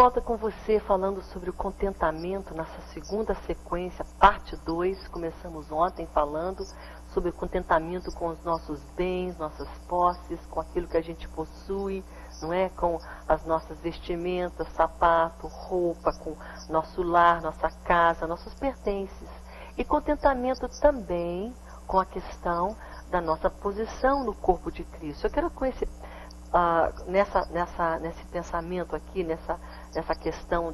volta com você falando sobre o contentamento nessa segunda sequência, parte 2. Começamos ontem falando sobre o contentamento com os nossos bens, nossas posses, com aquilo que a gente possui, não é? Com as nossas vestimentas, sapato, roupa, com nosso lar, nossa casa, nossos pertences. E contentamento também com a questão da nossa posição no corpo de Cristo. Eu quero com esse nesse pensamento aqui, nessa questão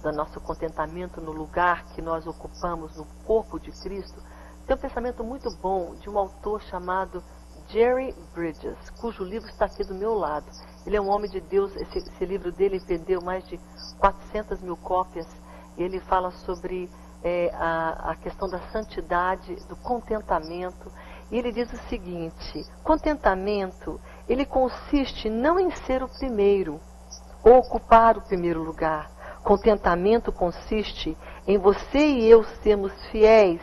do nosso contentamento no lugar que nós ocupamos no corpo de Cristo, tem um pensamento muito bom de um autor chamado Jerry Bridges, cujo livro está aqui do meu lado. Ele é um homem de Deus, esse livro dele vendeu mais de 400 mil cópias. Ele fala sobre a questão da santidade, do contentamento. E ele diz o seguinte: contentamento, ele consiste não em ser o primeiro, ou ocupar o primeiro lugar. Contentamento consiste em você e eu sermos fiéis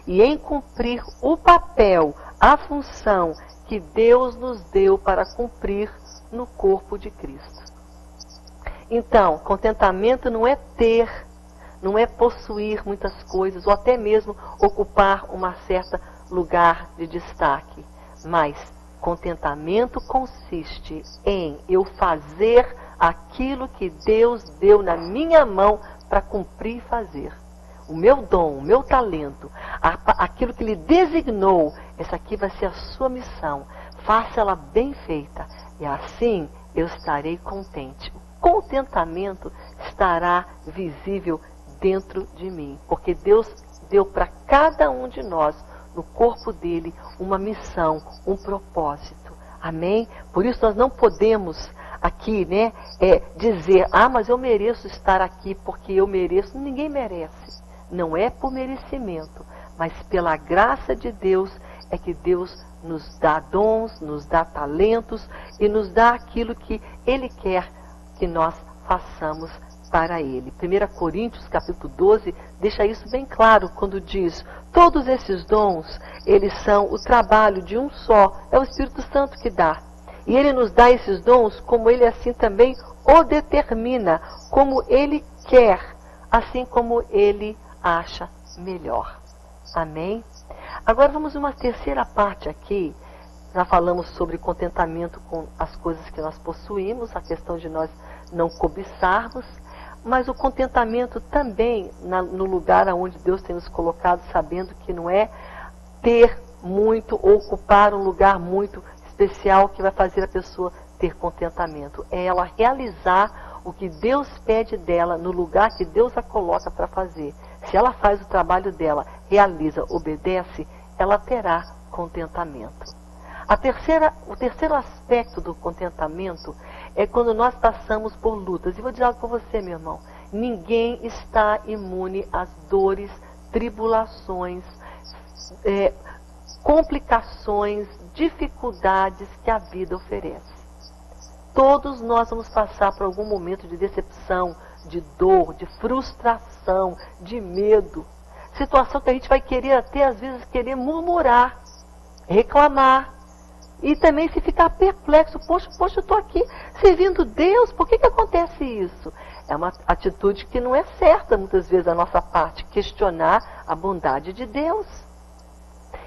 e em cumprir o papel, a função que Deus nos deu para cumprir no corpo de Cristo. Então, contentamento não é ter, não é possuir muitas coisas, ou até mesmo ocupar uma certa lugar de destaque, mas contentamento consiste em eu fazer aquilo que Deus deu na minha mão para cumprir e fazer. O meu dom, o meu talento, aquilo que Ele designou, essa aqui vai ser a sua missão. Faça ela bem feita e assim eu estarei contente. O contentamento estará visível dentro de mim, porque Deus deu para cada um de nós no corpo dele uma missão, um propósito. Amém? Por isso nós não podemos aqui, dizer, mas eu mereço estar aqui porque eu mereço. Ninguém merece. Não é por merecimento, mas pela graça de Deus é que Deus nos dá dons, nos dá talentos e nos dá aquilo que Ele quer que nós façamos para Ele. 1 Coríntios capítulo 12 deixa isso bem claro quando diz: todos esses dons, eles são o trabalho de um só, é o Espírito Santo que dá. E Ele nos dá esses dons como Ele assim também o determina, como Ele quer, assim como Ele acha melhor. Amém? Agora vamos uma terceira parte aqui. Já falamos sobre contentamento com as coisas que nós possuímos, a questão de nós não cobiçarmos, mas o contentamento também no lugar onde Deus tem nos colocado, sabendo que não é ter muito ou ocupar um lugar muito especial que vai fazer a pessoa ter contentamento. É ela realizar o que Deus pede dela no lugar que Deus a coloca para fazer. Se ela faz o trabalho dela, realiza, obedece, ela terá contentamento. O terceiro aspecto do contentamento é quando nós passamos por lutas. E vou dizer algo para você, meu irmão. Ninguém está imune às dores, tribulações, complicações, dificuldades que a vida oferece. Todos nós vamos passar por algum momento de decepção, de dor, de frustração, de medo. Situação que a gente vai querer até, às vezes, querer murmurar, reclamar. E também se ficar perplexo, poxa, eu estou aqui servindo Deus, por que acontece isso? É uma atitude que não é certa, muitas vezes, da nossa parte, questionar a bondade de Deus.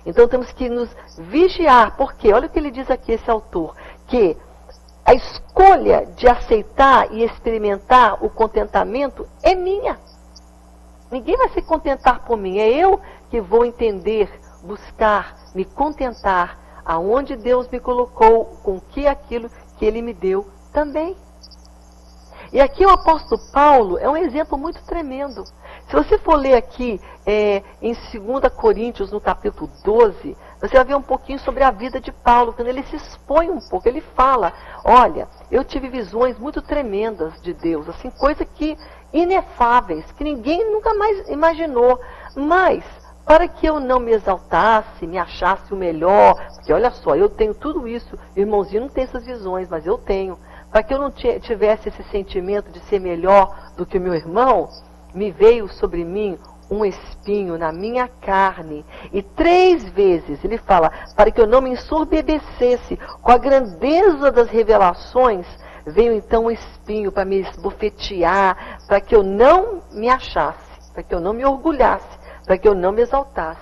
Então temos que nos vigiar, porque olha o que ele diz aqui, esse autor, que a escolha de aceitar e experimentar o contentamento é minha. Ninguém vai se contentar por mim, é eu que vou entender, buscar, me contentar aonde Deus me colocou, com que aquilo que Ele me deu também. E aqui o apóstolo Paulo é um exemplo muito tremendo. Se você for ler aqui em 2 Coríntios, no capítulo 12, você vai ver um pouquinho sobre a vida de Paulo, quando ele se expõe um pouco, ele fala, olha, eu tive visões muito tremendas de Deus, assim, coisas que inefáveis, que ninguém nunca mais imaginou, mas para que eu não me exaltasse, me achasse o melhor, porque olha só, eu tenho tudo isso, o irmãozinho não tem essas visões, mas eu tenho. Para que eu não tivesse esse sentimento de ser melhor do que o meu irmão, me veio sobre mim um espinho na minha carne. E 3 vezes, ele fala, para que eu não me ensoberbecesse com a grandeza das revelações, Veio então um espinho para me esbofetear, para que eu não me achasse, para que eu não me orgulhasse, para que eu não me exaltasse.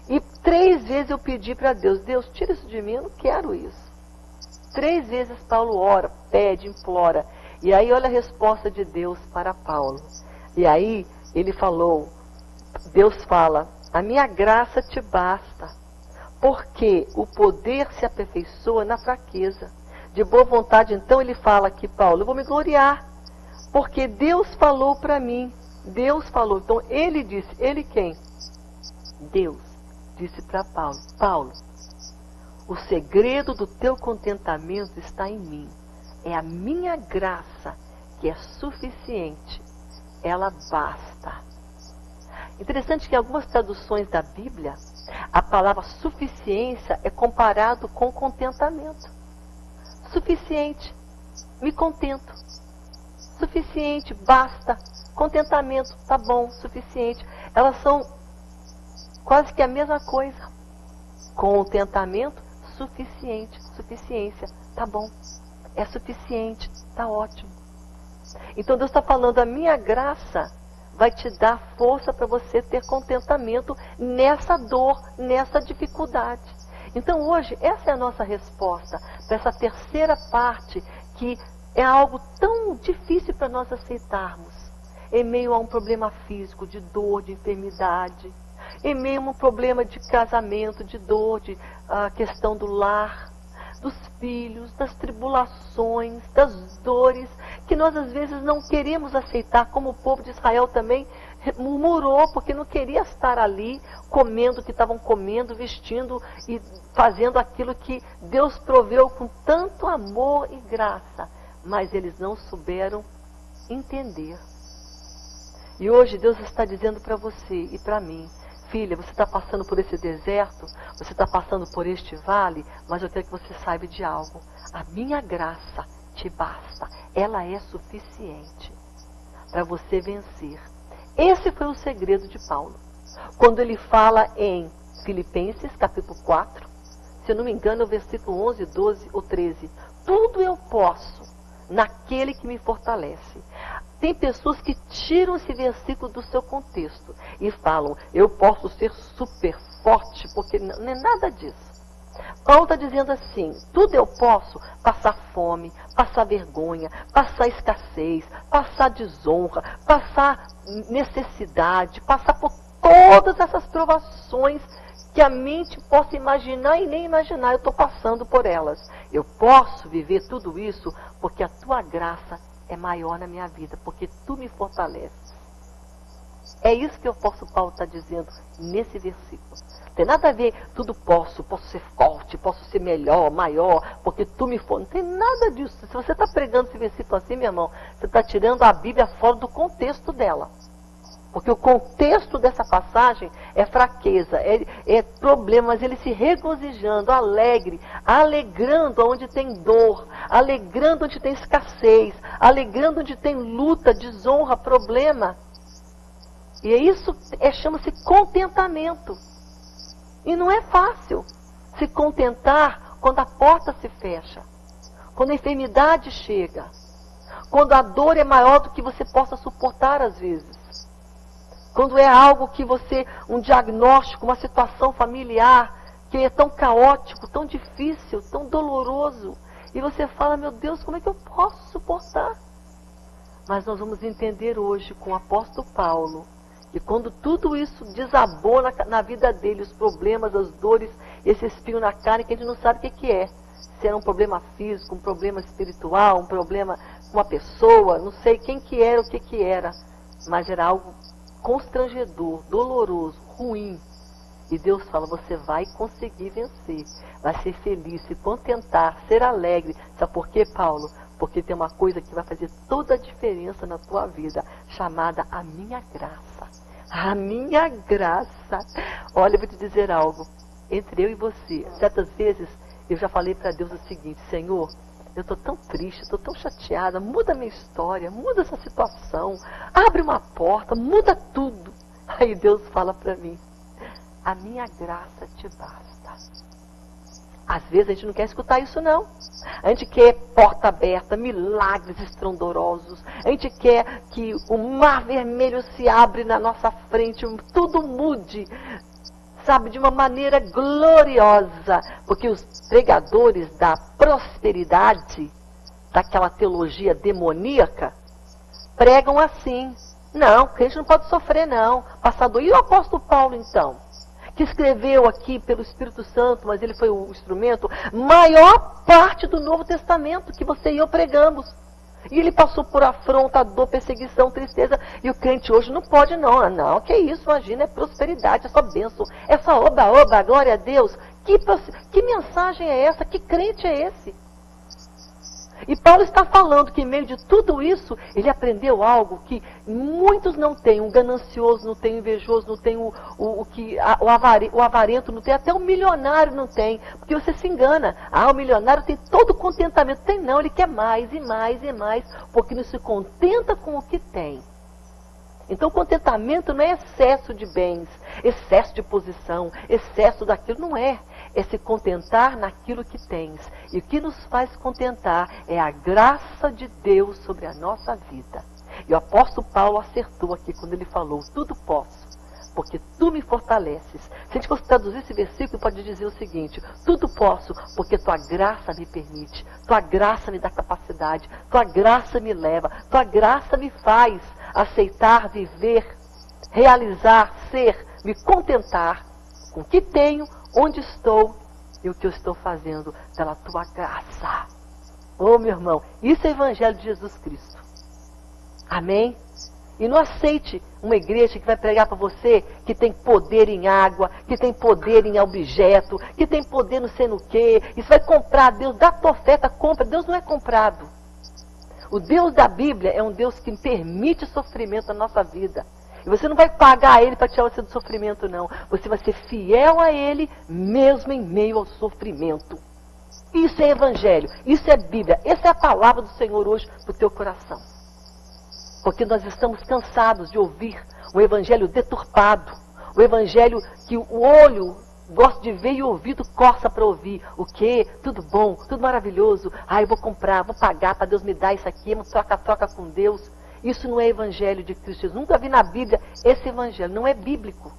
E 3 vezes eu pedi para Deus, Deus, tira isso de mim, eu não quero isso. 3 vezes Paulo ora, pede, implora. E aí olha a resposta de Deus para Paulo. E aí ele falou, Deus fala, a minha graça te basta, porque o poder se aperfeiçoa na fraqueza. De boa vontade, então, ele fala aqui, Paulo, eu vou me gloriar, porque Deus falou para mim. Deus falou. Então, ele disse, ele quem? Deus disse para Paulo, Paulo, o segredo do teu contentamento está em mim. É a minha graça que é suficiente. Ela basta. Interessante que em algumas traduções da Bíblia, a palavra suficiência é comparado com contentamento. Suficiente, me contento. Suficiente, basta. Contentamento, tá bom, suficiente. Elas são quase que a mesma coisa. Contentamento, suficiente, suficiência, tá bom. É suficiente, tá ótimo. Então Deus está falando, a minha graça vai te dar força para você ter contentamento nessa dor, nessa dificuldade. Então hoje, essa é a nossa resposta para essa terceira parte, que é algo tão difícil para nós aceitarmos. Em meio a um problema físico, de dor, de enfermidade, em meio a um problema de casamento, de dor, de questão do lar, dos filhos, das tribulações, das dores, que nós às vezes não queremos aceitar, como o povo de Israel também murmurou, porque não queria estar ali comendo o que estavam comendo, vestindo e fazendo aquilo que Deus proveu com tanto amor e graça, mas eles não souberam entender. E hoje Deus está dizendo para você e para mim, filha, você está passando por esse deserto, você está passando por este vale, mas eu quero que você saiba de algo. A minha graça te basta. Ela é suficiente para você vencer. Esse foi o segredo de Paulo. Quando ele fala em Filipenses, capítulo 4, se eu não me engano, é o versículo 11, 12 ou 13. Tudo eu posso naquele que me fortalece. Tem pessoas que tiram esse versículo do seu contexto e falam, eu posso ser super forte, porque não é nada disso. Paulo está dizendo assim, tudo eu posso, passar fome, passar vergonha, passar escassez, passar desonra, passar necessidade, passar por todas essas provações que a mente possa imaginar e nem imaginar, eu estou passando por elas. Eu posso viver tudo isso porque a tua graça é maior na minha vida, porque tu me fortaleces. É isso que o apóstolo Paulo está dizendo nesse versículo. Tem nada a ver, tudo posso ser forte, posso ser melhor, maior, porque tu me fortaleces. Não tem nada disso. Se você está pregando esse versículo assim, meu irmão, você está tirando a Bíblia fora do contexto dela. Porque o contexto dessa passagem é fraqueza, é problema, mas ele se regozijando, alegre, alegrando onde tem dor, alegrando onde tem escassez, alegrando onde tem luta, desonra, problema. E isso chama-se contentamento. E não é fácil se contentar quando a porta se fecha, quando a enfermidade chega, quando a dor é maior do que você possa suportar às vezes. Quando é algo que você, um diagnóstico, uma situação familiar, que é tão caótico, tão difícil, tão doloroso, e você fala, meu Deus, como é que eu posso suportar? Mas nós vamos entender hoje com o apóstolo Paulo, que quando tudo isso desabou na vida dele, os problemas, as dores, esse espinho na carne, que a gente não sabe o que é. Se era um problema físico, um problema espiritual, um problema com uma pessoa, não sei quem que era, o que era, mas era algo constrangedor, doloroso, ruim. E Deus fala, você vai conseguir vencer, vai ser feliz, se contentar, ser alegre. Sabe por quê, Paulo? Porque tem uma coisa que vai fazer toda a diferença na tua vida, chamada a minha graça. A minha graça. Olha, eu vou te dizer algo. Entre eu e você, certas vezes, eu já falei para Deus o seguinte, Senhor, eu estou tão triste, estou tão chateada, muda a minha história, muda essa situação, abre uma porta, muda tudo. Aí Deus fala para mim, a minha graça te basta. Às vezes a gente não quer escutar isso, não. A gente quer porta aberta, milagres estrondorosos. A gente quer que o mar vermelho se abre na nossa frente, tudo mude, sabe, de uma maneira gloriosa. Porque os pregadores da prosperidade, daquela teologia demoníaca, pregam assim. Não, crente não pode sofrer, não. Passador, e o apóstolo Paulo, então? Que escreveu aqui pelo Espírito Santo, mas ele foi o instrumento, maior parte do Novo Testamento que você e eu pregamos. E ele passou por afronta, dor, perseguição, tristeza. E o crente hoje não pode, não. Ah, não, que isso, imagina, é prosperidade, é só bênção, é só oba, oba, glória a Deus. Que mensagem é essa? Que crente é esse? E Paulo está falando que em meio de tudo isso, ele aprendeu algo que muitos não têm. Um ganancioso não tem, um invejoso não tem, o avarento não tem, até o milionário não tem. Porque você se engana. Ah, o milionário tem todo o contentamento. Tem não, ele quer mais e mais e mais, porque não se contenta com o que tem. Então, contentamento não é excesso de bens, excesso de posição, excesso daquilo, não é. É se contentar naquilo que tens. E o que nos faz contentar é a graça de Deus sobre a nossa vida. E o apóstolo Paulo acertou aqui quando ele falou, tudo posso, porque tu me fortaleces. Se a gente fosse traduzir esse versículo, pode dizer o seguinte, tudo posso, porque tua graça me permite, tua graça me dá capacidade, tua graça me leva, tua graça me faz aceitar, viver, realizar, ser, me contentar com o que tenho, onde estou e o que eu estou fazendo pela tua graça. Oh, meu irmão, isso é o Evangelho de Jesus Cristo. Amém? E não aceite uma igreja que vai pregar para você que tem poder em água, que tem poder em objeto, que tem poder não sei no quê. Isso vai comprar Deus, dá tua oferta, compra. Deus não é comprado. O Deus da Bíblia é um Deus que permite sofrimento na nossa vida. E você não vai pagar a Ele para tirar você do sofrimento, não. Você vai ser fiel a Ele, mesmo em meio ao sofrimento. Isso é Evangelho, isso é Bíblia. Essa é a palavra do Senhor hoje para o teu coração. Porque nós estamos cansados de ouvir o Evangelho deturpado. O Evangelho que o olho gosta de ver e o ouvido coça para ouvir. O quê? Tudo bom, tudo maravilhoso. Ah, eu vou comprar, vou pagar para Deus me dar isso aqui. Uma troca-troca com Deus. Isso não é Evangelho de Cristo Jesus. Nunca vi na Bíblia esse Evangelho. Não é bíblico.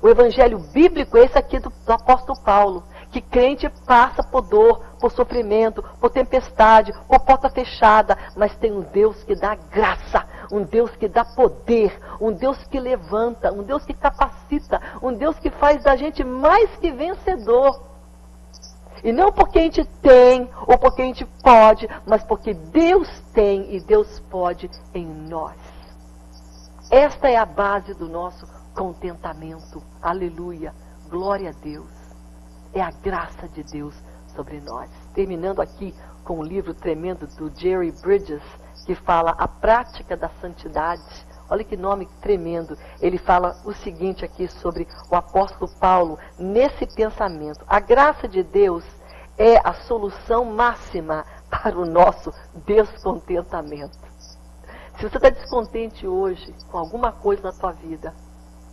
O Evangelho bíblico é esse aqui do apóstolo Paulo. Que crente passa por dor, por sofrimento, por tempestade, por porta fechada. Mas tem um Deus que dá graça. Um Deus que dá poder. Um Deus que levanta. Um Deus que capacita. Um Deus que faz da gente mais que vencedor. E não porque a gente tem, ou porque a gente pode, mas porque Deus tem e Deus pode em nós. Esta é a base do nosso contentamento. Aleluia. Glória a Deus. É a graça de Deus sobre nós. Terminando aqui com um livro tremendo do Jerry Bridges, que fala a prática da santidade. Olha que nome tremendo. Ele fala o seguinte aqui sobre o apóstolo Paulo, nesse pensamento. A graça de Deus é a solução máxima para o nosso descontentamento. Se você está descontente hoje com alguma coisa na tua vida,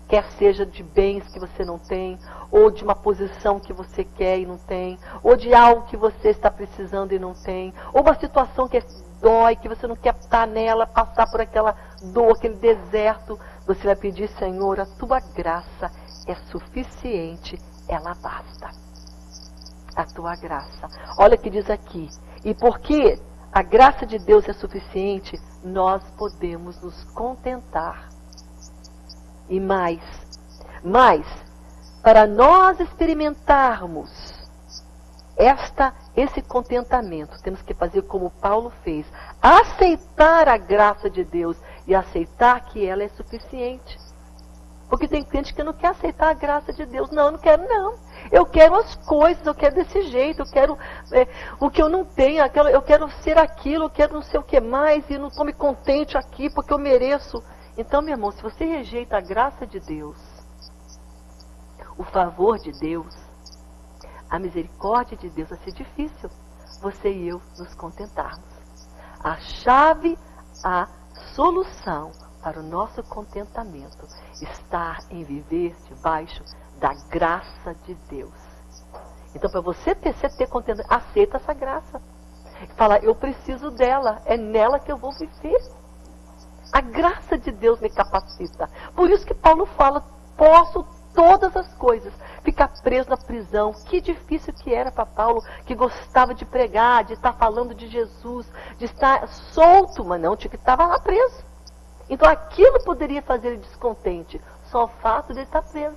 quer seja de bens que você não tem, ou de uma posição que você quer e não tem, ou de algo que você está precisando e não tem, ou uma situação que dói, que você não quer estar nela, passar por aquela dor, aquele deserto, você vai pedir, Senhor, a tua graça é suficiente, ela basta. A tua graça. Olha o que diz aqui. E porque a graça de Deus é suficiente, nós podemos nos contentar. E mais, para nós experimentarmos esse contentamento, temos que fazer como Paulo fez, aceitar a graça de Deus e aceitar que ela é suficiente. Porque tem gente que não quer aceitar a graça de Deus. Não, não quero não. Eu quero as coisas, eu quero desse jeito, eu quero o que eu não tenho, eu quero ser aquilo, eu quero não sei o que mais, e não estou me contente aqui porque eu mereço. Então, meu irmão, se você rejeita a graça de Deus, o favor de Deus, a misericórdia de Deus, vai ser difícil você e eu nos contentarmos. A chave, a solução para o nosso contentamento está em viver debaixo da graça de Deus. Então, para você ter contentamento, aceita essa graça. Fala, eu preciso dela, é nela que eu vou viver. A graça de Deus me capacita. Por isso que Paulo fala, posso todas as coisas. Ficar preso na prisão, que difícil que era para Paulo, que gostava de pregar, de estar falando de Jesus, de estar solto, mas não, tinha que estar lá preso. Então aquilo poderia fazer ele descontente, só o fato de ele estar preso.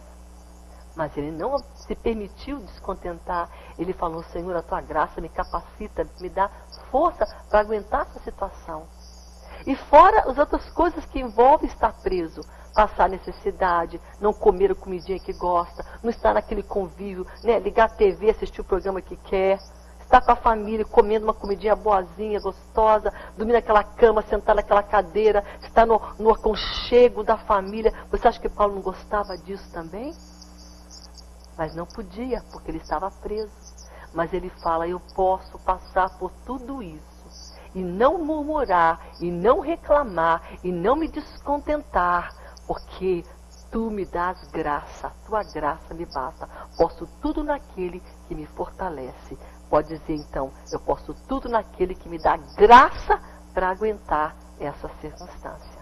Mas ele não se permitiu descontentar. Ele falou, Senhor, a tua graça me capacita, me dá força para aguentar essa situação. E fora as outras coisas que envolvem estar preso. Passar necessidade, não comer a comidinha que gosta, não estar naquele convívio, né? Ligar a TV, assistir o programa que quer. Estar com a família, comendo uma comidinha boazinha, gostosa, dormir naquela cama, sentar naquela cadeira, estar no aconchego da família. Você acha que Paulo não gostava disso também? Mas não podia, porque ele estava preso. Mas ele fala, eu posso passar por tudo isso, e não murmurar, e não reclamar, e não me descontentar, porque tu me dás graça, a tua graça me basta. Posso tudo naquele que me fortalece. Pode dizer então, eu posso tudo naquele que me dá graça para aguentar essa circunstância.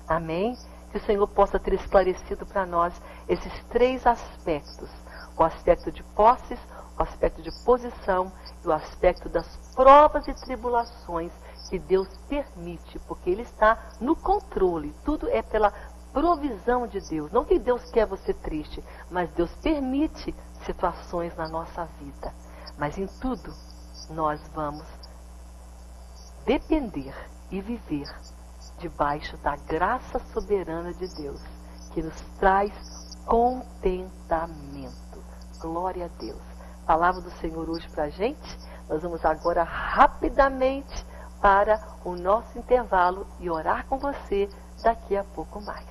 Amém? Que o Senhor possa ter esclarecido para nós esses 3 aspectos. O aspecto de posses, o aspecto de posição e o aspecto das provas e tribulações que Deus permite, porque Ele está no controle. Tudo é pela provisão de Deus. Não que Deus quer você triste, mas Deus permite situações na nossa vida. Mas em tudo nós vamos depender e viver debaixo da graça soberana de Deus, que nos traz contentamento. Glória a Deus. Palavra do Senhor hoje para a gente. Nós vamos agora rapidamente para o nosso intervalo e orar com você daqui a pouco mais.